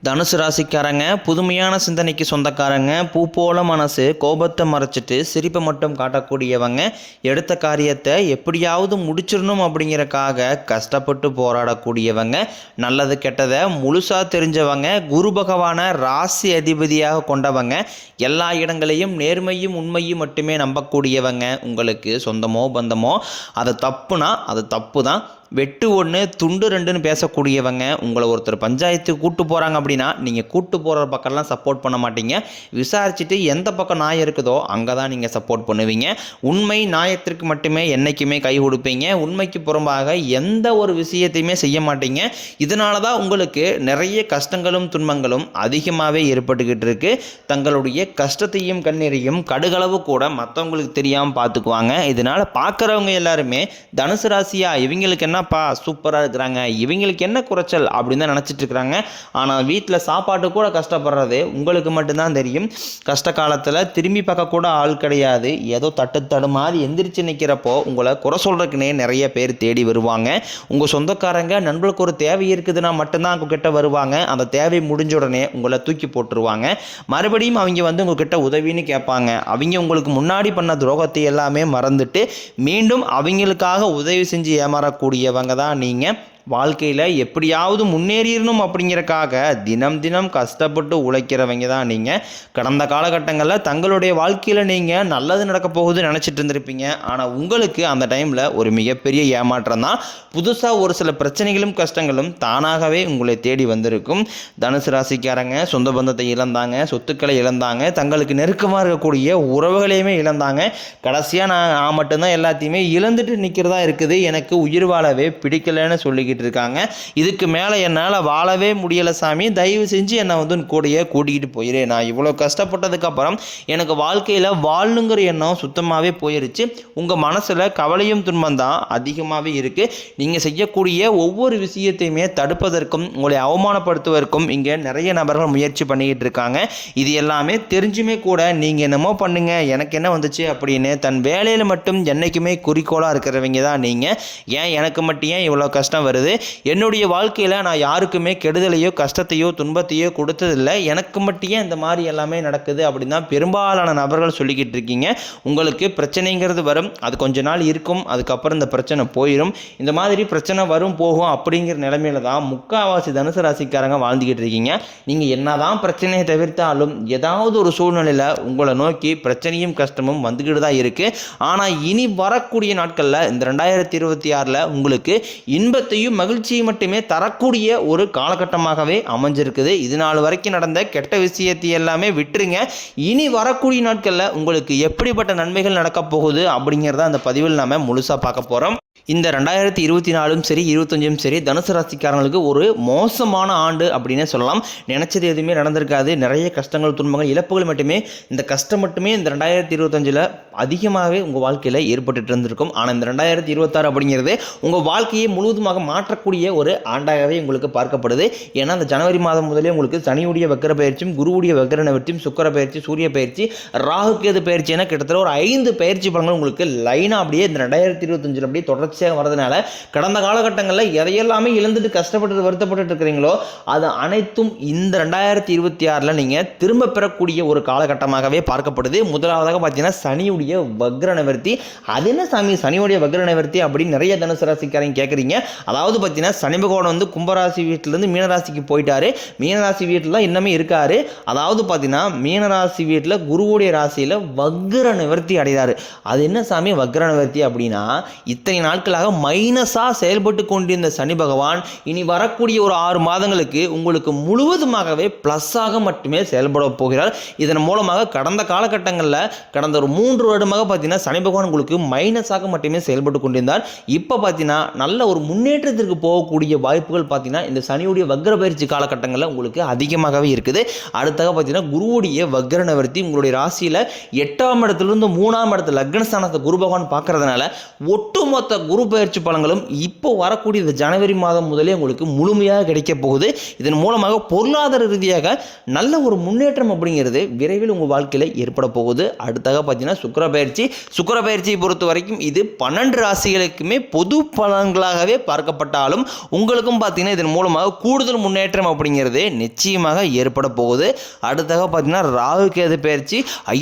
தனுசு ராசிக்காரங்க புதுமையான சிந்தனைக்கு சொந்தக்காரங்க. பூ போல மனசு, கோபத்தை மறைச்சிட்டு சிரிப்பை மட்டும் காட்டக்கூடியவங்க. எடுத்த காரியத்தை எப்படியாவது முடிச்சிடணும் அப்படிங்கிறக்காக கஷ்டப்பட்டு போராடக்கூடியவங்க. நல்லது கெட்டதை முழுசாக தெரிஞ்சவங்க. குரு பகவானை ராசி அதிபதியாக கொண்டவங்க. எல்லா இடங்களையும் நேர்மையும் உண்மையும் மட்டுமே நம்பக்கூடியவங்க. உங்களுக்கு சொந்தமோ பந்தமோ அது தப்புனா அது தப்பு தான். வெட்டு ஒன்று துண்டு ரெண்டுன்னு பேசக்கூடியவங்க. உங்களை ஒருத்தர் பஞ்சாயத்துக்கு கூட்டு போகிறாங்க அப்படின்னா நீங்கள் கூட்டு போகிற பக்கம்லாம் சப்போர்ட் பண்ண மாட்டீங்க. விசாரிச்சுட்டு எந்த பக்கம் நியாயம் இருக்குதோ அங்கே தான் நீங்கள் சப்போர்ட் பண்ணுவீங்க. உண்மை நியாயத்திற்கு மட்டுமே என்றைக்குமே கை கொடுப்பீங்க. உண்மைக்கு புறம்பாக எந்த ஒரு விஷயத்தையுமே செய்ய மாட்டீங்க. இதனால தான் உங்களுக்கு நிறைய கஷ்டங்களும் துன்பங்களும் அதிகமாகவே ஏற்பட்டுக்கிட்டு இருக்கு. தங்களுடைய கஷ்டத்தையும் கண்ணீரையும் கடுகளவு கூட மற்றவங்களுக்கு தெரியாமல் பார்த்துக்குவாங்க. இதனால் பார்க்குறவங்க எல்லாருமே தனுசு ராசியா இவங்களுக்கு என்னப்பா சூப்பராக இருக்கிறாங்க, இவங்களுக்கு என்ன குறைச்சல் அப்படின்னு தான் நினச்சிட்டு இருக்கிறாங்க. ஆனால் வீட்டில் சாப்பாட்டு கூட கஷ்டப்படுறது உங்களுக்கு மட்டும்தான் தெரியும். கஷ்ட காலத்தில் திரும்பி பார்க்க கூட ஆள் கிடையாது. ஏதோ தட்டு மாதிரி எந்திரிச்சு நிற்கிறப்போ உங்களை குறை சொல்கிறதுக்குனே நிறைய பேர் தேடி வருவாங்க. உங்கள் சொந்தக்காரங்க நண்பர்களுக்கு ஒரு தேவை இருக்குதுன்னா மட்டும்தான் உங்ககிட்ட வருவாங்க. அந்த தேவை முடிஞ்ச உடனே உங்களை தூக்கி போட்டுருவாங்க. மறுபடியும் அவங்க உங்ககிட்ட உதவின்னு கேட்பாங்க. அவங்க உங்களுக்கு முன்னாடி பண்ண துரோகத்தை எல்லாமே மறந்துட்டு மீண்டும் அவங்களுக்காக உதவி செஞ்சு ஏமாறக்கூடியவங்க தான் நீங்கள். வாழ்க்கையில் எப்படியாவது முன்னேறிடணும் அப்படிங்கிறக்காக தினம் தினம் கஷ்டப்பட்டு உழைக்கிறவங்க தான் நீங்கள். கடந்த காலகட்டங்களில் தங்களுடைய வாழ்க்கையில் நீங்கள் நல்லது நடக்க போகுதுன்னு நினச்சிட்டு இருந்திருப்பீங்க. ஆனால் உங்களுக்கு அந்த டைமில் ஒரு மிகப்பெரிய ஏமாற்றம் தான். புதுசாக ஒரு சில பிரச்சனைகளும் கஷ்டங்களும் தானாகவே உங்களை தேடி வந்திருக்கும். தனுசு ராசிக்காரங்க சொந்த பந்தத்தை இழந்தாங்க, சொத்துக்களை இழந்தாங்க, தங்களுக்கு நெருக்கமாக இருக்கக்கூடிய உறவுகளையுமே இழந்தாங்க. கடைசியாக நான் மட்டும்தான் எல்லாத்தையுமே இழந்துட்டு நிற்கிறதா இருக்குது, எனக்கு உயிர் வாழவே பிடிக்கலைன்னு சொல்லிக்கிட்டு இருக்காங்க. இதுக்கு மேலே என்னால் வாழவே முடியலை சாமி, தயவு செஞ்சு என்னை கூடையே கூட்டிகிட்டு போயிரு. நான் இவ்வளோ கஷ்டப்பட்டதுக்கு அப்புறம் எனக்கு வாழ்க்கையில் வாழணுங்கிற எண்ணம் சுத்தமாகவே போயிருச்சு. உங்கள் மனசில் கவலையும் துன்பம் தான் அதிகமாகவே இருக்குது. நீங்கள் செய்யக்கூடிய ஒவ்வொரு விஷயத்தையுமே தடுப்பதற்கும் உங்களை அவமானப்படுத்துவதற்கும் இங்கே நிறைய நபர்கள் முயற்சி பண்ணிக்கிட்டு இருக்காங்க. இது எல்லாமே தெரிஞ்சுமே கூட நீங்கள் என்னமோ பண்ணுங்க எனக்கு என்ன வந்துச்சு அப்படின்னு தன் வேலையில் மட்டும் என்றைக்குமே குறிக்கோளாக இருக்கிறவங்க தான் நீங்கள். ஏன் எனக்கு மட்டும் ஏன் இவ்வளோ கஷ்டம் வருது, என்னுடைய வாழ்க்கையில் நான் யாருக்குமே கெடுதலையோ கஷ்டத்தையோ துன்பத்தையோ கொடுத்ததில்லை, எனக்கு மட்டும் இந்த மாதிரி எல்லாமே நடக்குது அப்படின்னு தான் பெரும்பாலான நபர்கள் சொல்லிக்கிட்டு இருக்கீங்க. உங்களுக்கு பிரச்சனைங்கிறது வரும், அது கொஞ்ச நாள் இருக்கும், அதுக்கப்புறம் இந்த பிரச்சனை போயிடும். இந்த மாதிரி பிரச்சனை வரும் போகும் அப்படிங்கிற நிலைமையில தான் முக்காவாசி தனுசு ராசிக்காரங்க வாழ்ந்துக்கிட்டு இருக்கீங்க. நீங்கள் என்னதான் பிரச்சனையை தவிர்த்தாலும் ஏதாவது ஒரு சூழ்நிலையில் உங்களை நோக்கி பிரச்சனையும் கஷ்டமும் வந்துக்கிட்டு தான் இருக்குது. ஆனால் இனி வரக்கூடிய நாட்களில் இந்த 2026 உங்களுக்கு இன்பத்தையும் மகிழ்ச்சியை மட்டுமே தரக்கூடிய ஒரு காலகட்டமாகவே அமைஞ்சிருக்குது. இது நாள் வரைக்கும் நடந்த கெட்ட விஷயத்தை எல்லாமே விட்டுருங்க. இனி வரக்கூடிய நாட்களில் உங்களுக்கு எப்படிப்பட்ட நன்மைகள் நடக்க போகுது அப்படிங்கிறத அந்த பதிவில் நாம் முழுசாக பார்க்க போகிறோம். இந்த 2024 சரி 25 சரி தனுசு ராசிக்காரங்களுக்கு ஒரு மோசமான ஆண்டு அப்படின்னே சொல்லலாம். நினச்சது எதுவுமே நடந்திருக்காது. நிறைய கஷ்டங்கள் துன்பங்கள் இழப்புகள் மட்டுமே. இந்த கஷ்டம் மட்டுமே இந்த 2025 அதிகமாகவே உங்கள் வாழ்க்கையில் ஏற்பட்டு இருந்திருக்கும். ஆனால் இந்த 2026 அப்படிங்கிறது உங்கள் வாழ்க்கையை முழுவதுமாக மாற்றக்கூடிய ஒரு ஆண்டாகவே உங்களுக்கு பார்க்கப்படுது. ஏன்னா அந்த ஜனவரி மாதம் முதலே உங்களுக்கு சனியுடைய வக்கர பயிற்சியும் குருவுடைய வக்கர நிவர்த்தியும் சுக்கிர பயிற்சி சூரிய பயிற்சி ராகு கேது பயிற்சி என கிட்டத்தட்ட ஒரு 5 பயிற்சி பலன்கள் உங்களுக்கு லைனாக அப்படியே இந்த 2025 அப்படியே தொடர்ச்சியாக வரதுனால கடந்த காலகட்டங்களில் எதையெல்லாமே இழந்துட்டு கஷ்டப்பட்டு வருத்தப்பட்டு இருக்கிறீங்களோ அது அனைத்தும் இந்த 2026 நீங்கள் திரும்ப பெறக்கூடிய ஒரு காலகட்டமாகவே பார்க்கப்படுது. முதலாவதாக பார்த்தீங்கன்னா சனியுடைய வக்ர நிவர்த்தி. அது என்ன சாமி சனியுடைய வக்ர நிவர்த்தி அப்படின்னு நிறைய தனுசு ராசிக்காரங்க கேட்குறீங்க. அதாவது பார்த்தீங்கன்னா சனி பகவான் கும்பராசி வீட்டிலேருந்து மீனராசிக்கு போயிட்டாரு. மீனராசி வீட்டில் தான் இன்னமே இருக்காரு. அதாவது பார்த்தீங்கன்னா மீனராசி வீட்டில் குருவுடைய ராசியில் வக்ர நிவர்த்தி அடைகிறாரு. அது என்ன சாமி வக்ர நிவர்த்தி அப்படின்னா, இத்தனை நாட்களாக மைனஸாக செயல்பட்டு கொண்டிருந்த சனி பகவான் இனி வரக்கூடிய ஒரு 6 மாதங்களுக்கு உங்களுக்கு முழுவதுமாகவே ப்ளஸ்ஸாக மட்டுமே செயல்பட போகிறார். இதன் மூலமாக கடந்த காலகட்டங்களில் கடந்த ஒரு 3 வருடமாக பார்த்தீங்கன்னா சனி பகவான் உங்களுக்கு மைனஸாக மட்டுமே செயல்பட்டு கொண்டிருந்தார். இப்போ பார்த்தீங்கன்னா நல்ல ஒரு முன்னேற்றத்திற்கு போகக்கூடிய வாய்ப்புகள் பார்த்தீங்கன்னா இந்த சனியுடைய வக்ர பயிற்சி காலகட்டங்களில் உங்களுக்கு அதிகமாகவே இருக்குது. அடுத்தாக பார்த்தீங்கன்னா குருவுடைய வக்ர நிவர்த்தி உங்களுடைய ராசியில் 8ஆம் இடத்துலேருந்து 3ஆம் இடத்துல லக்னஸ்தானத்தை குரு பகவான் பார்க்கறதுனால ஒட்டுமொத்த குரு பயிற்சி பலன்களும் இப்போ வரக்கூடிய இந்த ஜனவரி மாதம் முதலே உங்களுக்கு முழுமையாக கிடைக்க போகுது. இதன் மூலமாக பொருளாதார ரீதியாக நல்ல ஒரு முன்னேற்றம் அப்படிங்கிறது விரைவில் உங்கள் வாழ்க்கையில் ஏற்பட போகுது. அடுத்தாக பார்த்தீங்கன்னா சுக்கிர பயிற்சியை பொறுத்த வரைக்கும் இது 12 ராசிகளுக்குமே பொது பலன்களாகவே பார்க்கப்பட்டாலும் உங்களுக்கும் பார்த்தீங்கன்னா இதன் மூலமாக கூடுதல் முன்னேற்றம் அப்படிங்கிறது நிச்சயமாக ஏற்பட போகுது. அடுத்தாக பார்த்தீங்கன்னா ராகு கேது பயிற்சி.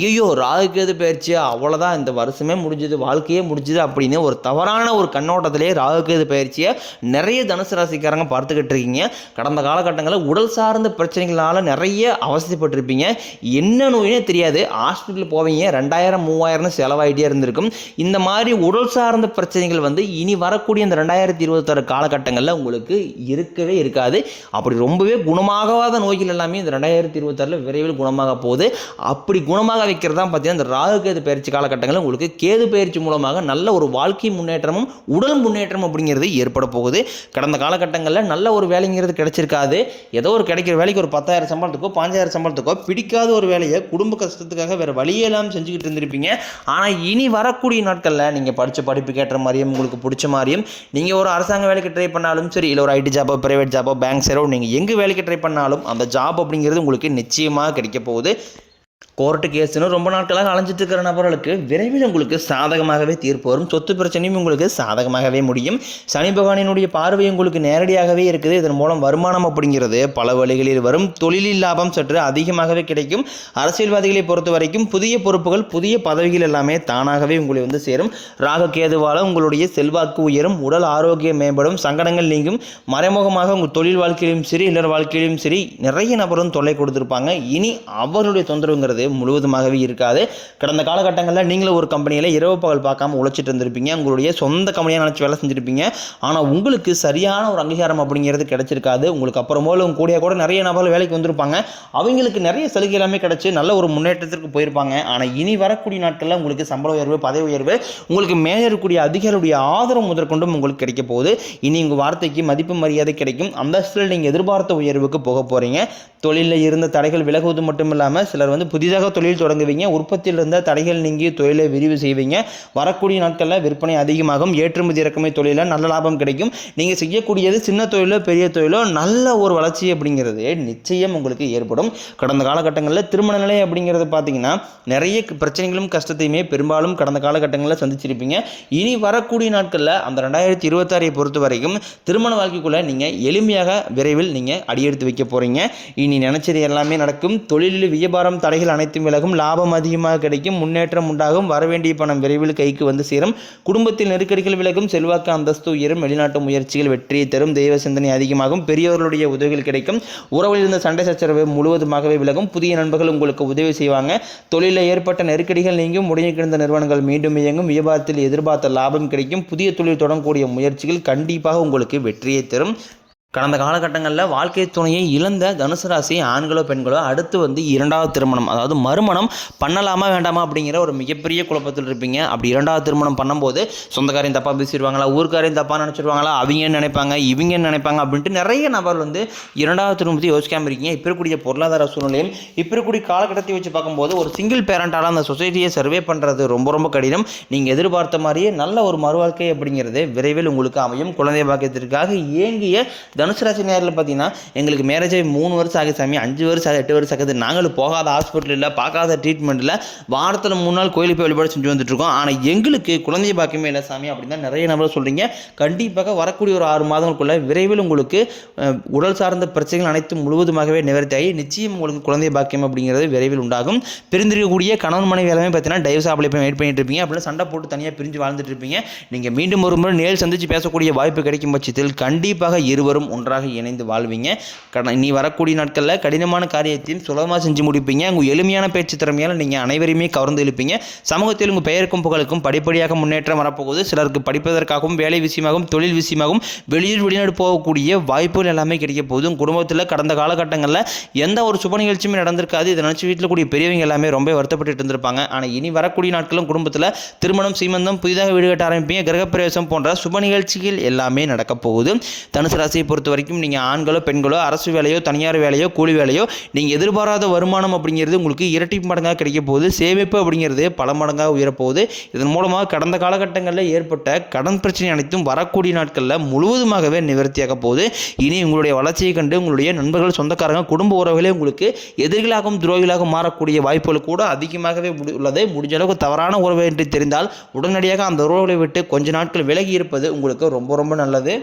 ராகு கேது பயிற்சி அவ்வளோதான், இந்த வருஷமே முடிஞ்சது, வாழ்க்கையே முடிஞ்சது அப்படின்னு ஒரு தவறான ஒரு கண்ணோட்டத்திலே ராகு கேது பயிற்சியை நிறைய தனுசு ராசிக்காரங்க பார்த்துக்கிட்டு இருக்கீங்க. கடந்த காலகட்டங்களில் உடல் சார்ந்த பிரச்சனைகளால் நிறைய அவசரப்பட்டிருப்பீங்க. என்ன நோயினே தெரியாது, ஹாஸ்பிட்டல் போவீங்க, 2000-3000 செலவாயிட்டே இருந்திருக்கும். இந்த மாதிரி உடல் சார்ந்த பிரச்சனைகள் இனி வரக்கூடிய இந்த 2026 காலகட்டங்களில் உங்களுக்கு இருக்கவே இருக்காது. அப்படி ரொம்பவே குணமாகாத நோய்கள் எல்லாமே இந்த 2026 விரைவில் குணமாக போகுது. அப்படி குணமாக வைக்கிறது தான் பார்த்தீங்கன்னா இந்த ராகு கேது பயிற்சி காலகட்டங்களில் உங்களுக்கு கேது பயிற்சி மூலமாக நல்ல ஒரு வாழ்க்கை முன்னேற்றமும் உடல் முன்னேற்றம் அப்படிங்கிறது ஏற்பட போகுது. கடந்த காலகட்டங்களில் நல்ல ஒரு வேலைங்கிறது கிடைச்சிருக்காது. ஏதோ ஒரு கிடைக்கிற வேலைக்கு ஒரு 10,000 சம்பளத்துக்கோ 5,000 சம்பளத்துக்கோ பிடிக்காத ஒரு வேலையை குடும்ப கஷ்டத்துக்காக வேறு வழியெல்லாம் செஞ்சுக்கிட்டு இருந்திருப்பீங்க. ஆனால் இனி வரக்கூடிய நாட்களில் நீங்கள் படித்த படிப்புக்கு ஏற்ற மாதிரியும் உங்களுக்கு பிடிச்ச மாதிரியும் நீங்கள் ஒரு அரசாங்க வேலைக்கு ட்ரை பண்ணாலும் சரி, இல்லை ஒரு ஐடி ஜாபோ, பிரைவேட் ஜாபோ, பேங்க் சேரோ, நீங்கள் எங்கே வேலைக்கு ட்ரை பண்ணாலும் அந்த ஜாப் அப்படிங்கிறது உங்களுக்கு நிச்சயமாக கிடைக்க போகுது. கோர்ட்டு கேஸுன்னு ரொம்ப நாட்களாக அலைஞ்சிட்டு இருக்கிற நபர்களுக்கு விரைவில் உங்களுக்கு சாதகமாகவே தீர்ப்பு வரும். சொத்து பிரச்சனையும் உங்களுக்கு சாதகமாகவே முடியும். சனி பகவானினுடைய பார்வை உங்களுக்கு நேரடியாகவே இருக்குது. இதன் மூலம் வருமானம் அப்படிங்கிறது பல வழிகளில் வரும். தொழிலில் லாபம் சற்று அதிகமாகவே கிடைக்கும். அரசியல்வாதிகளை பொறுத்த வரைக்கும் புதிய பொறுப்புகள், புதிய பதவிகள் எல்லாமே தானாகவே உங்களை சேரும். ராகு கேதுவால் உங்களுடைய செல்வாக்கு உயரும், உடல் ஆரோக்கியம் மேம்படும், சங்கடங்கள் நீங்கும். மறைமுகமாக உங்கள் தொழில் வாழ்க்கையிலும் சரி, இல்லற வாழ்க்கையிலும் சரி நிறைய நபரும் தொல்லை கொடுத்துருப்பாங்க. இனி அவர்களுடைய தொந்தரவுங்கிறது முழுவதுமாகவே இருக்காது. கடந்த காலகட்டங்களில் நீங்களும் ஒரு கம்பெனியில் இரவு பகல் பார்க்காம உழைச்சிட்டு இருந்திருப்பீங்க. உங்களுடைய சொந்த கம்பெனியாக நினச்சி வேலை செஞ்சுருப்பீங்க. ஆனால் உங்களுக்கு சரியான ஒரு அங்கீகாரம் அப்படிங்கிறது கிடைச்சிருக்காது. உங்களுக்கு அப்புறமோல உங்க கூட நிறைய நபர்கள் வேலைக்கு வந்திருப்பாங்க. அவங்களுக்கு நிறைய சலுகை எல்லாமே கிடைச்சி நல்ல ஒரு முன்னேற்றத்திற்கு போயிருப்பாங்க. ஆனால் இனி வரக்கூடிய நாட்களில் உங்களுக்கு சம்பள உயர்வு, பதவி உயர்வு, உங்களுக்கு மேலே இருக்கக்கூடிய அதிகாரியுடைய ஆதரவு முதற்கொண்டும் உங்களுக்கு கிடைக்க போகுது. இனி உங்கள் வார்த்தைக்கு மதிப்பு மரியாதை கிடைக்கும். அந்தஸ்தில் நீங்கள் எதிர்பார்த்த உயர்வுக்கு போக போகிறீங்க. தொழிலில் இருந்த தடைகள் விலகுவது மட்டும் இல்லாமல் சிலர் புதிதாக தொழில் தொடங்குவீங்க. உற்பத்தியில் இருந்த தடைகள் நீங்கி தொழிலை விரிவு செய்வீங்க. வரக்கூடிய நாட்களில் விற்பனை அதிகமாகும். ஏற்றுமதி இறக்குமதி தொழிலில் நல்ல லாபம் கிடைக்கும். நீங்கள் செய்யக்கூடியது சின்ன தொழிலோ பெரிய தொழிலோ நல்ல ஒரு வளர்ச்சி அப்படிங்கிறது நிச்சயம் உங்களுக்கு ஏற்படும். கடந்த காலகட்டங்களில் திருமண நிலை அப்படிங்கிறது பார்த்தீங்கன்னா நிறைய பிரச்சனைகளும் கஷ்டத்தையுமே பெரும்பாலும் கடந்த காலகட்டங்களில் சந்திச்சிருப்பீங்க. இனி வரக்கூடிய நாட்களில் அந்த 2026 பொறுத்த வரைக்கும் திருமண வாழ்க்கைக்குள்ளே நீங்கள் எளிமையாக விரைவில் நீங்கள் அடியெடுத்து வைக்க போகிறீங்க. இனி நினைச்சது எல்லாமே நடக்கும். தொழிலில் வியாபாரம் தடைகள் அனைத்தும் விலகும். லாபம் அதிகமாக கிடைக்கும். முன்னேற்றம் உண்டாகும். வரவேண்டிய பணம் விரைவில் கைக்கு சேரும். குடும்பத்தில் நெருக்கடிகள் விலகும். செல்வாக்கு அந்தஸ்து உயரும். வெளிநாட்டு முயற்சிகள் வெற்றியை தரும். தெய்வ சிந்தனை அதிகமாகும். பெரியவர்களுடைய உதவிகள் கிடைக்கும். உறவில் இருந்த சண்டை சச்சரவு முழுவதுமாகவே விலகும். புதிய நண்பர்கள் உங்களுக்கு உதவி செய்வாங்க. தொழிலில் ஏற்பட்ட நெருக்கடிகள் நீங்கும். முடங்கி கிடந்த நிறுவனங்கள் மீண்டும் இயங்கும். வியாபாரத்தில் எதிர்பார்த்த லாபம் கிடைக்கும். புதிய தொழில் தொடங்கக்கூடிய முயற்சிகள் கண்டிப்பாக உங்களுக்கு வெற்றியை தரும். கடந்த காலகட்டங்களில் வாழ்க்கை துணையை இழந்த தனுசு ராசி ஆண்களோ பெண்களோ அடுத்து இரண்டாவது திருமணம், அதாவது மறுமணம் பண்ணலாமா வேண்டாமா அப்படிங்கிற ஒரு மிகப்பெரிய குழப்பத்தில் இருப்பீங்க. அப்படி இரண்டாவது திருமணம் பண்ணும்போது சொந்தக்காரையும் தப்பாக பேசிடுவாங்களா, ஊர்க்காரையும் தப்பாக நினச்சிடுவாங்களா, அவங்க நினைப்பாங்க, இவங்க நினைப்பாங்க அப்படின்ட்டு நிறைய நபர் இரண்டாவது திருமணத்தை யோசிக்காமல் இருக்கீங்க. இப்போ இருக்கக்கூடிய பொருளாதார சூழ்நிலையும் இப்போ இருக்கக்கூடிய காலகட்டத்தை வச்சு பார்க்கும்போது ஒரு சிங்கிள் பேரண்டால் அந்த சொசைட்டியை சர்வே பண்ணுறது ரொம்ப ரொம்ப கடினம். நீங்கள் எதிர்பார்த்த மாதிரியே நல்ல ஒரு மறுவாழ்க்கை அப்படிங்கிறது விரைவில் உங்களுக்கு அமையும். குழந்தை பாக்கியத்திற்காக ஏங்கிய தனுசு ராசி நேரில் பார்த்தீங்கன்னா எங்களுக்கு மேரேஜ் 3 வருஷம் ஆகுது சாமி, 5 வருஷம் ஆகுது, 8 வருஷம் ஆகுது, நாங்களும் போகாத ஹாஸ்பிட்டல் இல்லை, பார்க்காத ட்ரீட்மெண்ட் இல்லை, வாரத்தில் 3 நாள் கோயிலுக்கு போய் வழிபாடு செஞ்சு வந்துட்டுருக்கோம், ஆனால் எங்களுக்கு குழந்தை பாக்கியமே இல்லை சாமி அப்படின்னு தான் நிறைய நபர் சொல்கிறீங்க. கண்டிப்பாக வரக்கூடிய ஒரு 6 மாதங்களுக்குள்ள விரைவில் உங்களுக்கு உடல் சார்ந்த பிரச்சனைகள் அனைத்தும் முழுவதுமாகவே நிவர்த்தியாகி நிச்சயம் உங்களுக்கு குழந்தை பாக்கியம் அப்படிங்கிறது விரைவில் உண்டாகும். பிரிந்திருக்கக்கூடிய கணவன் மனைவி எல்லாமே பார்த்தீங்கன்னா டைவர்ஸ் ஆப்பில் போய் வெயிட் பண்ணிட்டு இருப்பீங்க. அப்படின்னா சண்டை போட்டு தனியாக பிரிஞ்சு வாழ்ந்துட்டு இருப்பீங்க. நீங்கள் மீண்டும் ஒரு முறை நேரில் சந்தித்து பேசக்கூடிய வாய்ப்பு கிடைக்கும் பட்சத்தில் கண்டிப்பாக இருவரும் ஒன்றாக இணைந்து வாழ்வீங்க. நீ வரக்கூடிய நாட்களில் கடினமான காரியத்தையும் சுலபமாக செஞ்சு முடிப்பீங்க. உங்கள் எளிமையான பேச்சு திறமையால் நீங்கள் அனைவரையுமே கவர்ந்து இழுப்பீங்க. சமூகத்தில் உங்கள் பெயருக்கும் புகழுக்கும் படிப்படியாக முன்னேற்றம் வரப்போகுது. சிலருக்கு படிப்பதற்காகவும் வேலை விஷயமாகவும் தொழில் விஷயமாகவும் வெளிநாடு போகக்கூடிய வாய்ப்புகள் எல்லாமே கிடைக்க போகுது. குடும்பத்தில் கடந்த காலகட்டங்களில் எந்த ஒரு சுப நிகழ்ச்சியுமே நடந்திருக்காது. இதை நினச்சி வீட்டில் கூடிய பெரியவங்க எல்லாமே ரொம்ப வருத்தப்பட்டு இருந்திருப்பாங்க. ஆனால் இனி வரக்கூடிய நாட்களும் குடும்பத்தில் திருமணம், சீமந்தம், புதிதாக வீடு கட்ட ஆரம்பிப்பீங்க. கிரகப்பிரவேசம் போன்ற சுப நிகழ்ச்சிகள் எல்லாமே நடக்க போகுது. தனுசு ராசியை பொறுத்த வரைக்கும் நீங்கள் ஆண்களோ பெண்களோ அரசு வேலையோ தனியார் வேலையோ கூலி வேலையோ நீங்கள் எதிர்பாராத வருமானம் அப்படிங்கிறது உங்களுக்கு இரட்டி மடங்காக கிடைக்க போகுது. சேமிப்பு அப்படிங்கிறது பல மடங்காக உயரப்போகுது. இதன் மூலமாக கடந்த காலகட்டங்களில் ஏற்பட்ட கடன் பிரச்சனை அனைத்தும் வரக்கூடிய நாட்களில் முழுவதுமாகவே நிவர்த்தியாக போகுது. இனி உங்களுடைய வளர்ச்சியை கண்டு உங்களுடைய நண்பர்கள், சொந்தக்காரங்க, குடும்ப உறவுகளே உங்களுக்கு எதிரிகளாகவும் துரோகிகளாக மாறக்கூடிய வாய்ப்புகள் கூட அதிகமாகவே உள்ளது. முடிஞ்ச அளவுக்கு தவறான உறவு என்று தெரிந்தால் உடனடியாக அந்த உறவுகளை விட்டு கொஞ்ச நாட்கள் விலகி இருப்பது உங்களுக்கு ரொம்ப ரொம்ப நல்லது.